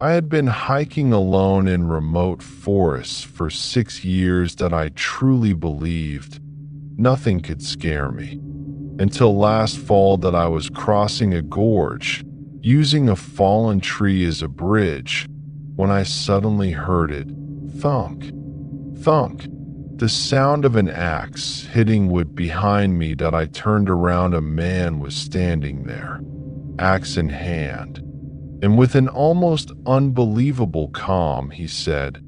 I had been hiking alone in remote forests for 6 years that I truly believed nothing could scare me. Until last fall that I was crossing a gorge, using a fallen tree as a bridge, when I suddenly heard it thunk, thunk, the sound of an axe hitting wood behind me. That I turned around, a man was standing there, axe in hand. And with an almost unbelievable calm, he said,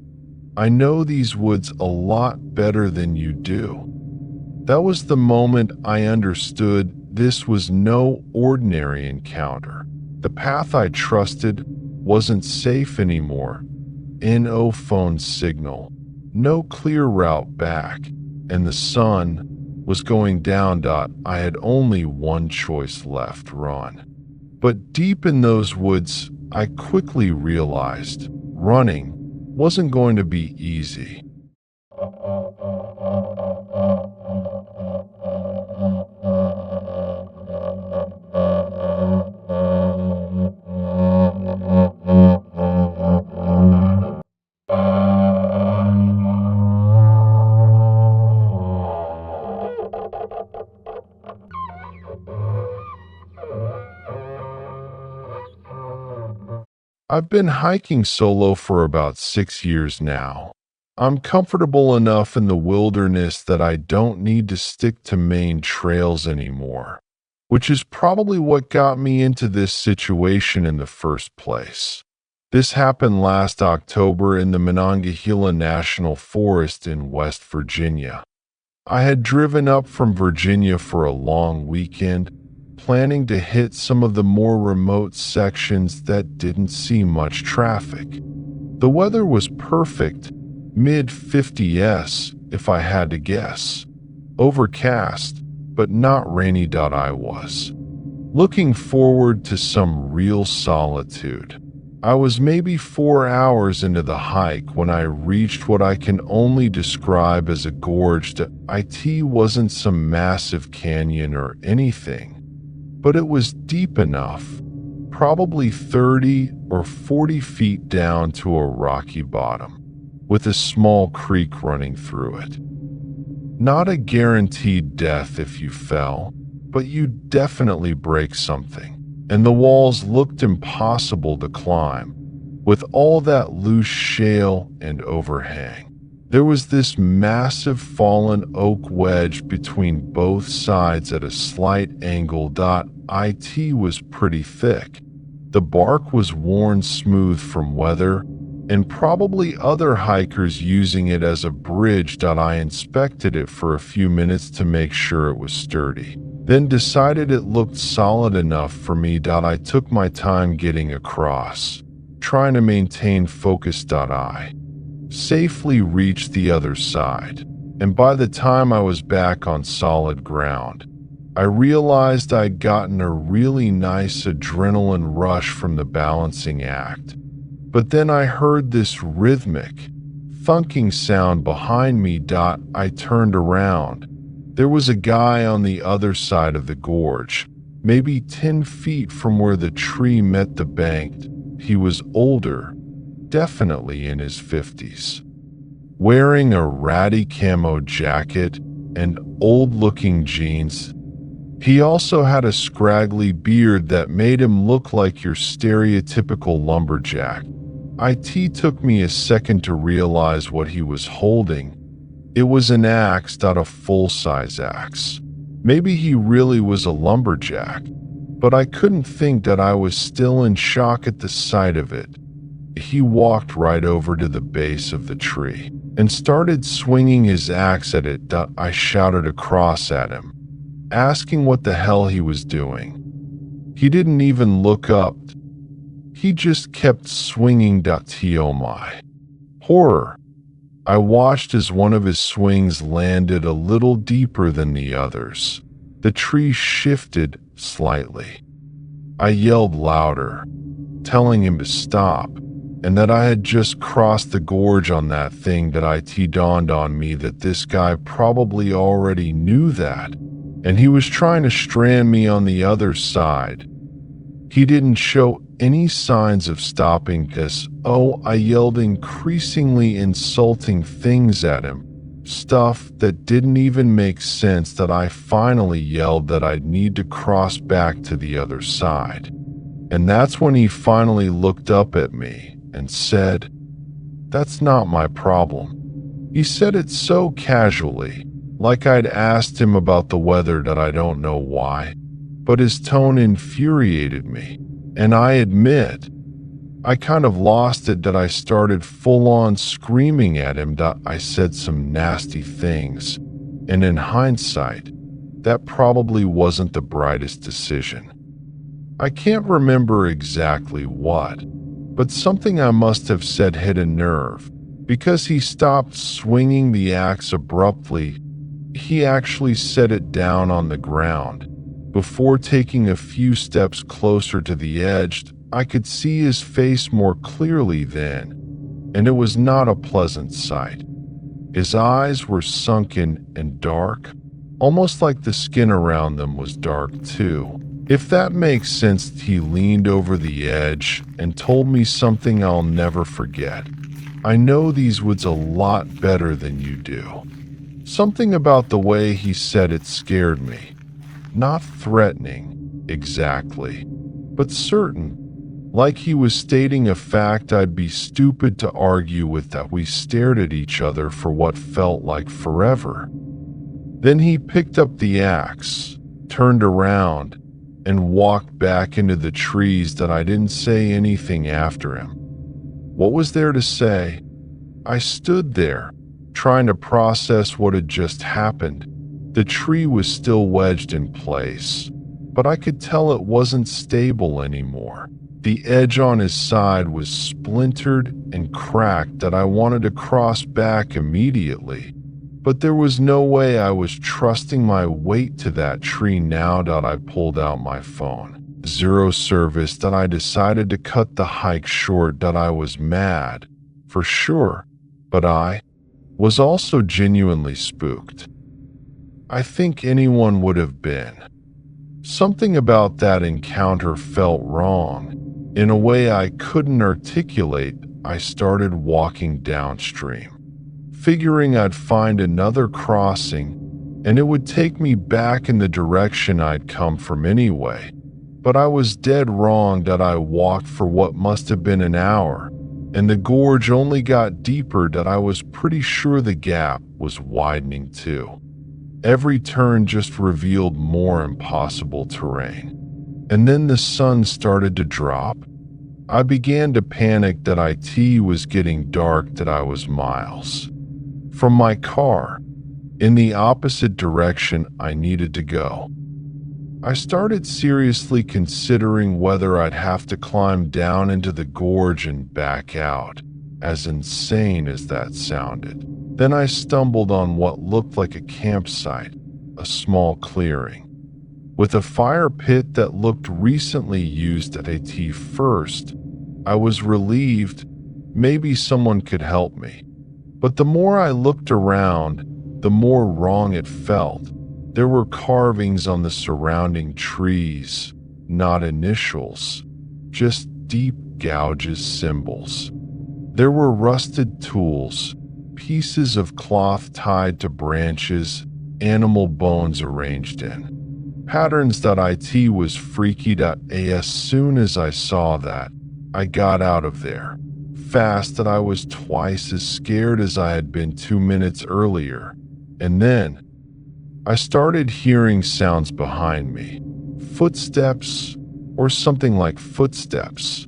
"I know these woods a lot better than you do." That was the moment I understood this was no ordinary encounter. The path I trusted wasn't safe anymore. No phone signal, no clear route back, and the sun was going down. I had only one choice left: run. But deep in those woods, I quickly realized running wasn't going to be easy. I've been hiking solo for about 6 years now. I'm comfortable enough in the wilderness that I don't need to stick to main trails anymore, which is probably what got me into this situation in the first place. This happened last October in the Monongahela National Forest in West Virginia. I had driven up from Virginia for a long weekend, planning to hit some of the more remote sections that didn't see much traffic. The weather was perfect, mid 50s if I had to guess. Overcast, but not rainy. I was looking forward to some real solitude. I was maybe 4 hours into the hike when I reached what I can only describe as a gorge. It wasn't some massive canyon or anything, but it was deep enough, probably 30 or 40 feet down to a rocky bottom, with a small creek running through it. Not a guaranteed death if you fell, but you'd definitely break something. And the walls looked impossible to climb, with all that loose shale and overhang. There was this massive fallen oak wedge between both sides at a slight angle. It was pretty thick. The bark was worn smooth from weather, and probably other hikers using it as a bridge. I inspected it for a few minutes to make sure it was sturdy, then decided it looked solid enough for me. I took my time getting across, trying to maintain focus. I safely reached the other side, and by the time I was back on solid ground, I realized I'd gotten a really nice adrenaline rush from the balancing act. But then I heard this rhythmic, thunking sound behind me. I turned around. There was a guy on the other side of the gorge, maybe 10 feet from where the tree met the bank. He was older, definitely in his 50s, wearing a ratty camo jacket and old-looking jeans. He also had a scraggly beard that made him look like your stereotypical lumberjack. It took me a second to realize what he was holding. It was an axe, a full-size axe. Maybe he really was a lumberjack, but I couldn't think that I was still in shock at the sight of it. He walked right over to the base of the tree and started swinging his axe at it. I shouted across at him, asking what the hell he was doing. He didn't even look up. He just kept swinging. Oh my horror. I watched as one of his swings landed a little deeper than the others. The tree shifted slightly. I yelled louder, telling him to stop, and that I had just crossed the gorge on that thing. It dawned on me that this guy probably already knew that, and he was trying to strand me on the other side. He didn't show any signs of stopping this. Oh, I yelled increasingly insulting things at him. Stuff that didn't even make sense that I finally yelled that I'd need to cross back to the other side. And that's when he finally looked up at me and said, "That's not my problem." He said it so casually, like I'd asked him about the weather that I don't know why, but his tone infuriated me, and I admit, I kind of lost it that I started full-on screaming at him that I said some nasty things, and in hindsight, that probably wasn't the brightest decision. I can't remember exactly what, but something I must have said hit a nerve, because he stopped swinging the axe abruptly. He actually set it down on the ground. Before taking a few steps closer to the edge, I could see his face more clearly then, and it was not a pleasant sight. His eyes were sunken and dark, almost like the skin around them was dark too. If that makes sense, he leaned over the edge and told me something I'll never forget. "I know these woods a lot better than you do." Something about the way he said it scared me. Not threatening, exactly, but certain, like he was stating a fact I'd be stupid to argue with. That we stared at each other for what felt like forever. Then he picked up the axe, turned around, and walked back into the trees. That I didn't say anything after him. What was there to say? I stood there, trying to process what had just happened. The tree was still wedged in place, but I could tell it wasn't stable anymore. The edge on his side was splintered and cracked that I wanted to cross back immediately, but there was no way I was trusting my weight to that tree now that I pulled out my phone. Zero service. That I decided to cut the hike short. That I was mad, for sure, but I was also genuinely spooked. I think anyone would have been. Something about that encounter felt wrong. In a way I couldn't articulate, I started walking downstream, figuring I'd find another crossing, and it would take me back in the direction I'd come from anyway. But I was dead wrong. That I walked for what must have been an hour, and the gorge only got deeper. That I was pretty sure the gap was widening too. Every turn just revealed more impossible terrain. And then the sun started to drop. I began to panic that it was getting dark. That I was miles from my car, in the opposite direction I needed to go. I started seriously considering whether I'd have to climb down into the gorge and back out, as insane as that sounded. Then I stumbled on what looked like a campsite, a small clearing, with a fire pit that looked recently used at it. First, I was relieved maybe someone could help me. But the more I looked around, the more wrong it felt. There were carvings on the surrounding trees, not initials, just deep gouges, symbols. There were rusted tools, pieces of cloth tied to branches, animal bones arranged in patterns. That it was freaky. As soon as I saw that, I got out of there fast. That I was twice as scared as I had been 2 minutes earlier. And then I started hearing sounds behind me, footsteps or something like footsteps.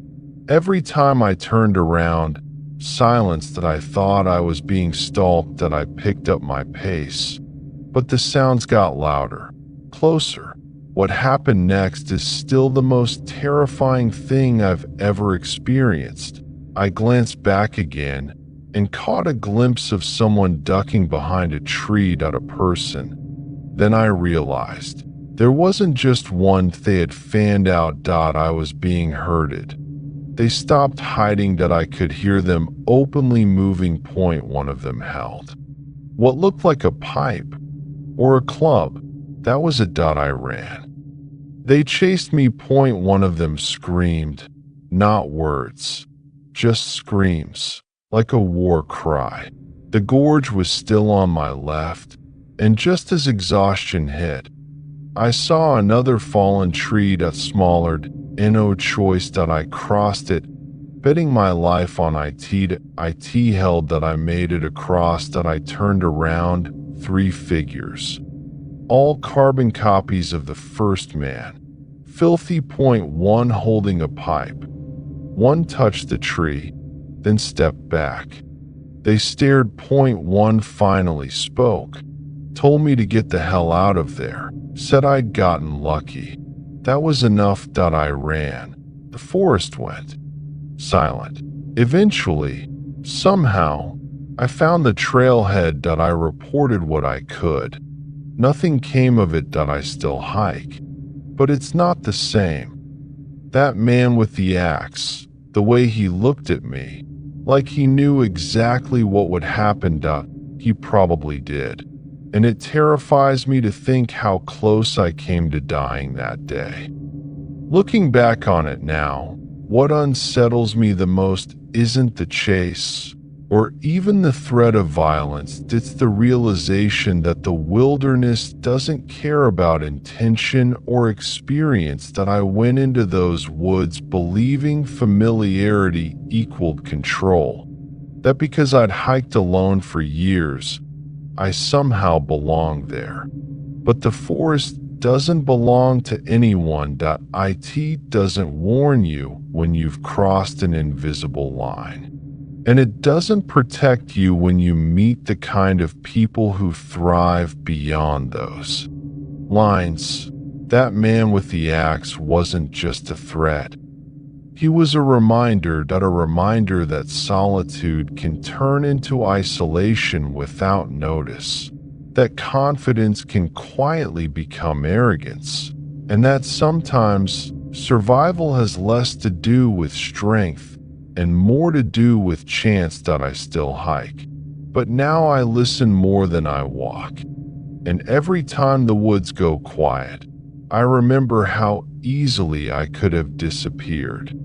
Every time I turned around, silence. That I thought I was being stalked. That I picked up my pace, but the sounds got louder, closer. What happened next is still the most terrifying thing I've ever experienced. I glanced back again and caught a glimpse of someone ducking behind a tree. A person. Then I realized there wasn't just one. They had fanned out. I was being herded. They stopped hiding. That I could hear them openly moving. One of them held what looked like a pipe or a club. That was a. I ran. They chased me. One of them screamed, not words, just screams, like a war cry. The gorge was still on my left, and just as exhaustion hit, I saw another fallen tree that smollered. No choice that I crossed it, betting my life on it held that I made it across. That I turned around, 3 figures, all carbon copies of the first man. Filthy. One holding a pipe. One touched the tree, then stepped back. They stared. One finally spoke, told me to get the hell out of there, said I'd gotten lucky. That was enough. That I ran. The forest went silent. Eventually, somehow, I found the trailhead. That I reported what I could. Nothing came of it. That I still hike. But it's not the same. That man with the axe, the way he looked at me, like he knew exactly what would happen. He probably did. And it terrifies me to think how close I came to dying that day. Looking back on it now, what unsettles me the most isn't the chase or even the threat of violence. It's the realization that the wilderness doesn't care about intention or experience. That I went into those woods believing familiarity equaled control. That because I'd hiked alone for years, I somehow belonged there. But the forest doesn't belong to anyone. It doesn't warn you when you've crossed an invisible line. And it doesn't protect you when you meet the kind of people who thrive beyond those lines. That man with the axe wasn't just a threat. He was a reminder that solitude can turn into isolation without notice, that confidence can quietly become arrogance, and that sometimes survival has less to do with strength and more to do with chance. That I still hike. But now I listen more than I walk. And every time the woods go quiet, I remember how easily I could have disappeared.